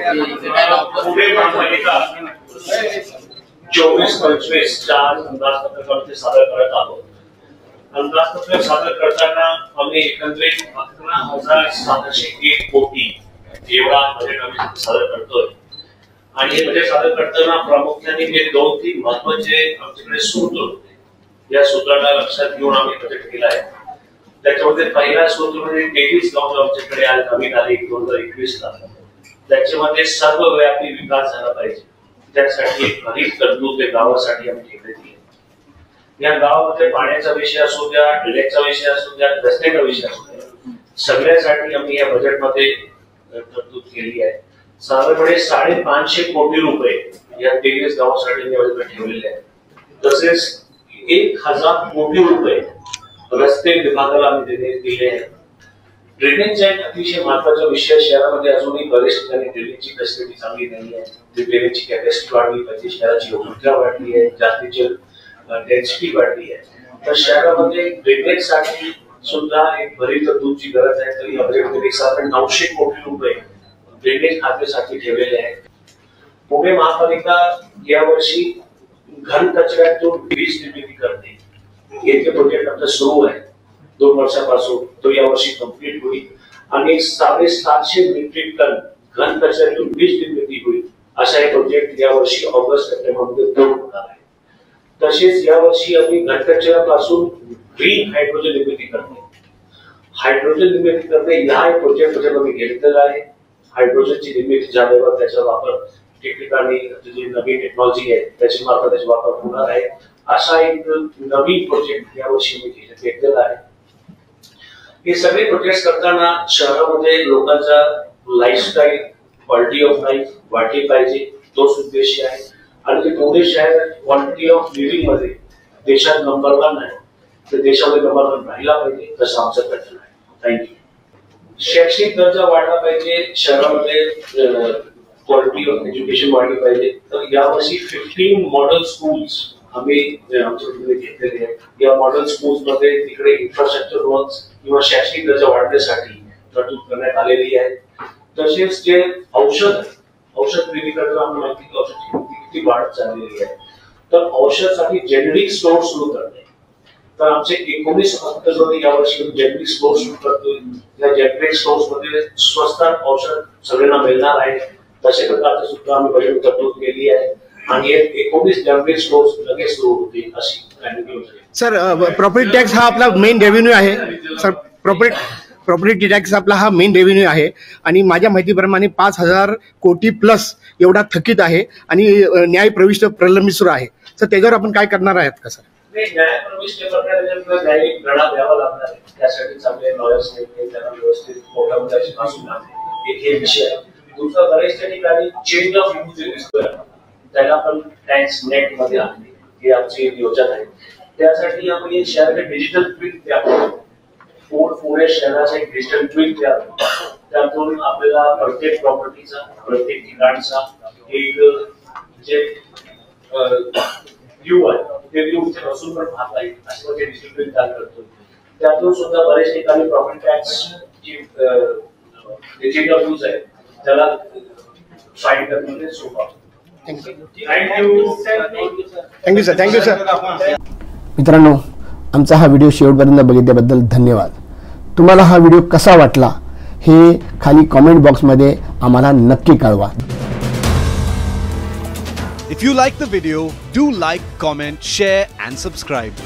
पुणे महापालिका 24-25च्या अंदाजपत्रकामध्ये सादर करत आहोत। अंदाजपत्रक सादर करताना आम्ही एकंदरीत 11,701 कोटी एवढा बजेट आम्ही सादर करतोय आणि हे बजेट सादर करताना प्रामुख्याने हे 2-3 महत्त्वाचे आमच्याकडे सूत्र होते। या सूत्रांना लक्षात घेऊन आम्ही बजेट केलं आहे। त्याच्यामध्ये पहिला सूत्र म्हणजे 23 गाव आमच्याकडे आज नवीन आले 2021 ला। त्याच्यामध्ये सर्वव्यापी विकास झाला पाहिजे, त्यासाठी एक हरित तरतूद गावासाठी आम्ही ठेवलेली आहे। या गावामध्ये पाण्याचा विषय असू द्या, ड्रेनेजचा विषय असू द्या, रस्त्याचा विषय असू द्या, सगळ्यासाठी आम्ही या बजेटमध्ये तरतूद केली आहे। साधारणपणे 550 कोटी रुपये या 23 गावासाठी ठेवलेले आहेत। तसेच 1000 कोटी रुपये रस्ते विभागाला आम्ही दिले आहेत। ड्रेनेजचा एक अतिशय महत्वाचा विषय, शहरामध्ये अजूनही बरेच ठिकाणी ड्रेनेजची फॅसिलिटी चांगली नाही आहे। ड्रेनेजची कॅपॅसिटी वाढली पाहिजे, शहराची लोकसंख्या वाढली आहे, जास्तीची डेन्सिटी वाढली आहे। तर शहरामध्ये ड्रेनेजसाठी सुद्धा एक भरीव तरतूदची गरज आहे। तर या बजेटमध्ये साधारण 900 कोटी रुपये ड्रेनेज खात्यासाठी ठेवलेले आहेत। पुणे महापालिका यावर्षी घन कचऱ्यातून वीज निर्मिती करते, हे प्रोजेक्ट आता सुरू आहे 2 वर्षापासून। तो यावर्षी कंप्लीट होईल आणि 750 मेट्रिक टन घन कचऱ्यातून वीज निर्मिती होईल असा हे प्रोजेक्ट यावर्षी ऑगस्ट-सप्टेंबरमध्ये पूर्ण होणार आहे। तसेच यावर्षी आम्ही घन कचऱ्यापासून ग्रीन हायड्रोजन निर्मिती करणे, हायड्रोजन निर्मिती करणे या प्रोजेक्ट मध्ये घेतलेला आहे। हायड्रोजनची निर्मिती झाल्यावर त्याचा वापर ठिकठिकाणी जी नवीन टेक्नॉलॉजी आहे त्याची मात्र त्याचा वापर होणार आहे, असा एक नवीन प्रोजेक्ट यावर्षी मी घेतलेला आहे। हे सगळे प्रोजेक्ट करताना शहरामध्ये लोकांचा लाईफस्टाईल, क्वालिटी ऑफ लाईफ वाढली पाहिजे, तोच उद्देश आहे। आणि पुणे शहर क्वालिटी ऑफ लिव्हिंग मध्ये देशात नंबर 1 आहे, तर देशामध्ये नंबर 1 राहिला पाहिजे तसं आमचं प्रयत्न आहे। थँक्यू। शैक्षणिक दर्जा वाढला पाहिजे, शहरामध्ये क्वालिटी ऑफ एज्युकेशन वाढली पाहिजे। तर यावर्षी 15 मॉडेल स्कूल्स आम्ही आमच्याकडे घेतलेले आहेत। या मॉडेल स्कूल्स मध्ये तिकडे इन्फ्रास्ट्रक्चर वर्क्स किंवा शैक्षणिक दर्जा वाढण्यासाठी तरतूद करण्यात आलेली आहे। तसेच जे औषध खरेदी करताना आम्हाला माहिती की औषधाची किती वाढ चाललेली आहे, तर औषधासाठी जेनेरिक स्टोअर सुरू करणे। तर आमचे 19 हॉस्पिटलमध्ये यावर्षी जेनेरिक स्टोअर सुरू करतोय। या जेनेरिक स्टोअर्स मध्ये स्वस्तात औषध सगळ्यांना मिळणार आहे, तशा प्रकारचं सुद्धा आम्ही बजेट तरतूद केली आहे आणि 19 जेनेरिक स्टोअर्स लगेच सुरू होतील अशी प्लॅनिंग आहे। सर, प्रॉपर्टी टॅक्स हा आपला मेन रेव्हेन्यू आहे। सर, प्रॉपर्टी टॅक्स आपला हा मेन रेव्हेन्यू आहे आणि माझ्या माहितीप्रमाणे 5000 कोटी प्लस एवढा थकीत आहे आणि न्याय प्रविष्ट प्रलंबित सुरू आहे। तर त्याच्यावर आपण काय करणार आहात का सर? न्याय प्रविष्ट प्रकरणात न्यायिक लढा द्यावा लागणार आहे, त्यासाठी चांगले लॉयर्स त्यांना व्यवस्थित कोर्टामध्ये असून एक हे विषय आहे। दुसरा, बऱ्याचशा ठिकाणी चेंज ऑफ यूज दिसतोय, त्याला पण टॅक्स नेट मध्ये आणणे ही आमची योजना आहे। त्यासाठी आम्ही शहराचे डिजिटल ट्विट द्यावं, पुणे शहराचा एक डिजिटल ट्विट द्यावं, त्यातून आपल्याला प्रत्येक प्रॉपर्टीचा, प्रत्येक ठिकाणचा एक जे व्ह्यू आहे ते व्ह्यू बसून पण पाहता येईल असं म्हणजे डिजिटल ट्विट तयार करतो। त्यातून सुद्धा बऱ्याच ठिकाणी प्रॉपर्टी टॅक्स ची डिजिटल यूज आहे त्याला फाईट करणे सोपं आहे। Thank you sir. मित्रांनो, आमचा हा व्हिडिओ शेवटपर्यंत बघितल्याबद्दल धन्यवाद। तुम्हाला हा व्हिडिओ कसा वाटला हे खाली कमेंट बॉक्समध्ये आम्हाला नक्की कळवा। If you like the video, do like, comment, share and subscribe.